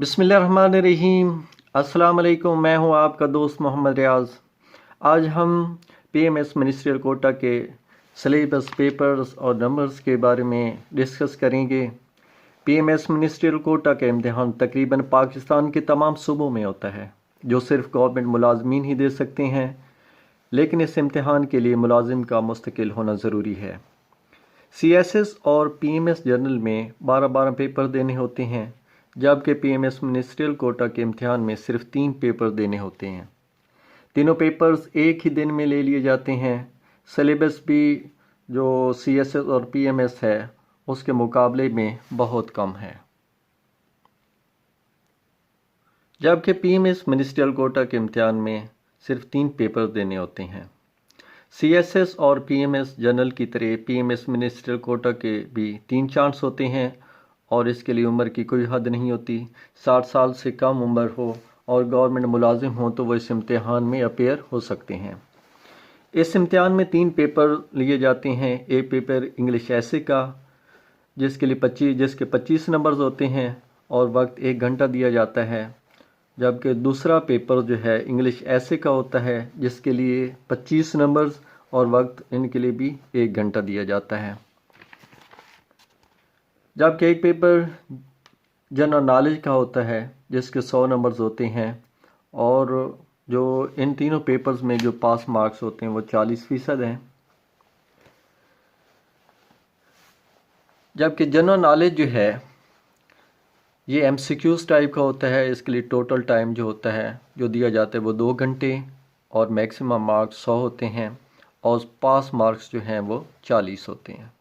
बिस्मिल्लाहिर्रहमानिर्रहीम। अस्सलाम वालेकुम। मैं हूं आपका दोस्त मोहम्मद रियाज। आज हम पीएमएस मिनिस्ट्रियल कोटा के सिलेबस, पेपर्स और नंबर्स के बारे में डिस्कस करेंगे। पीएमएस मिनिस्ट्रियल कोटा का इम्तिहान तकरीबन पाकिस्तान के तमाम सूबों में होता है, जो सिर्फ गवर्नमेंट मुलाजमीन ही दे सकते हैं, लेकिन इस इम्तिहान के लिए मुलाजिम का मुस्तकिल होना ज़रूरी है। सीएसएस और पीएमएस जनरल में 12-12 पेपर देने होते हैं, जबकि पीएमएस मिनिस्ट्रियल कोटा के इम्तिहान में सिर्फ 3 पेपर देने होते हैं। तीनों पेपर्स एक ही दिन में ले लिए जाते हैं। सिलेबस भी जो सीएसएस और पीएमएस है उसके मुकाबले में बहुत कम है, जबकि पीएमएस मिनिस्ट्रियल कोटा के इम्तिहान में सिर्फ 3 पेपर देने होते हैं। सीएसएस और पीएमएस जनरल की तरह पीएमएस मिनिस्ट्रियल कोटा के भी 3 चांस होते हैं और इसके लिए उम्र की कोई हद नहीं होती। 60 साल से कम उम्र हो और गवर्नमेंट मुलाजिम हो तो वो इस इम्तिहान में अपीयर हो सकते हैं। इस इम्तिहान में 3 पेपर लिए जाते हैं। एक पेपर इंग्लिश ऐसे का जिसके 25 नंबर्स होते हैं और वक्त 1 घंटा दिया जाता है, जबकि दूसरा पेपर जो है इंग्लिश ऐसे का होता है जिसके लिए 25 नंबर्स और वक्त इनके लिए भी 1 घंटा दिया जाता है। जबकि एक पेपर जनरल नॉलेज का होता है जिसके 100 नंबर्स होते हैं और जो इन तीनों पेपर्स में जो पास मार्क्स होते हैं वो 40% हैं। जबकि जनरल नॉलेज जो है ये एमसीक्यूज टाइप का होता है। इसके लिए टोटल टाइम जो होता है जो दिया जाता है वो 2 घंटे और मैक्सिमम मार्क्स 100 होते हैं और पास मार्क्स जो हैं वो 40 होते हैं।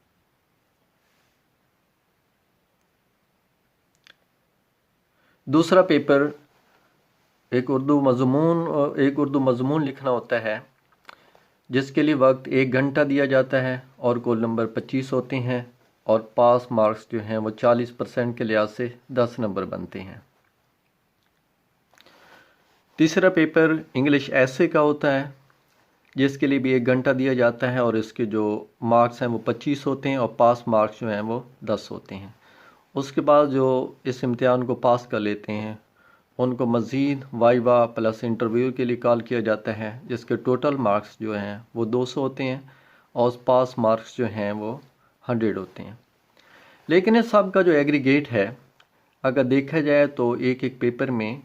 दूसरा पेपर एक उर्दू मज़मून लिखना होता है जिसके लिए वक्त 1 घंटा दिया जाता है और कुल नंबर 25 होते हैं और पास मार्क्स जो हैं वो 40% के लिहाज से 10 नंबर बनते हैं। तीसरा पेपर इंग्लिश ऐसे का होता है जिसके लिए भी 1 घंटा दिया जाता है और इसके जो मार्क्स हैं वो 25 होते हैं और पास मार्क्स जो हैं वो 10 होते हैं। उसके बाद जो इस इम्तिहान को पास कर लेते हैं उनको मज़ीद वाइवा प्लस इंटरव्यू के लिए कॉल किया जाता है, जिसके टोटल मार्क्स जो हैं वो 200 होते हैं और पास मार्क्स जो हैं वो 100 होते हैं। लेकिन इस सब का जो एग्रीगेट है अगर देखा जाए तो एक एक पेपर में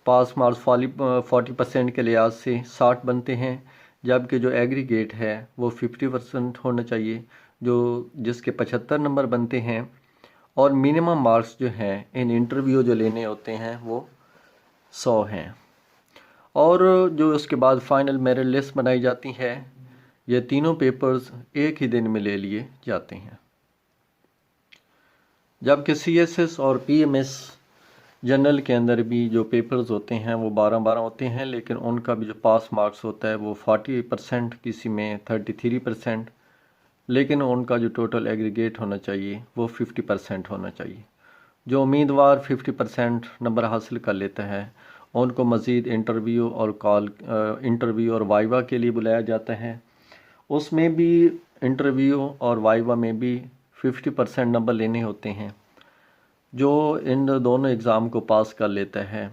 पास मार्क्स 40% के लिहाज से 60 बनते हैं, जबकि जो एग्रीगेट है वो 50% होना चाहिए, जो जिसके 75 नंबर बनते हैं। और मिनिमम मार्क्स जो हैं इन इंटरव्यू जो लेने होते हैं वो 100 हैं। और जो उसके बाद फाइनल मेरिट लिस्ट बनाई जाती है, ये तीनों पेपर्स एक ही दिन में ले लिए जाते हैं। जबकि सीएसएस और पीएमएस जनरल के अंदर भी जो पेपर्स होते हैं वो 12-12 होते हैं, लेकिन उनका भी जो पास मार्क्स होता है वो 40%, किसी में 33%, लेकिन उनका जो टोटल एग्रीगेट होना चाहिए वो 50% होना चाहिए। जो उम्मीदवार 50% नंबर हासिल कर लेता है उनको मज़ीद इंटरव्यू और वाइवा के लिए बुलाया जाता है। उसमें भी इंटरव्यू और वाइवा में भी 50% नंबर लेने होते हैं। जो इन दोनों एग्ज़ाम को पास कर लेता है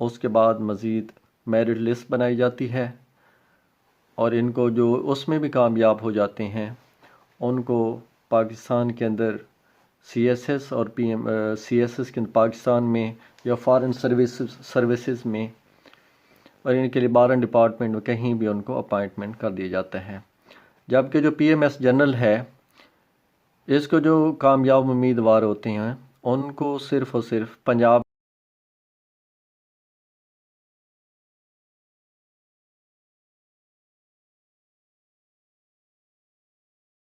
उसके बाद मज़ीद मेरिट लिस्ट बनाई जाती है और इनको जो उसमें भी कामयाब हो जाते हैं उनको पाकिस्तान के अंदर सीएसएस और सीएसएस के पाकिस्तान में या फॉरेन सर्विसेज में और इनके लिए 12 डिपार्टमेंट में कहीं भी उनको अपॉइंटमेंट कर दिया जाता है। जबकि जो पीएमएस जनरल है इसको जो कामयाब उम्मीदवार होते हैं उनको सिर्फ़ और सिर्फ पंजाब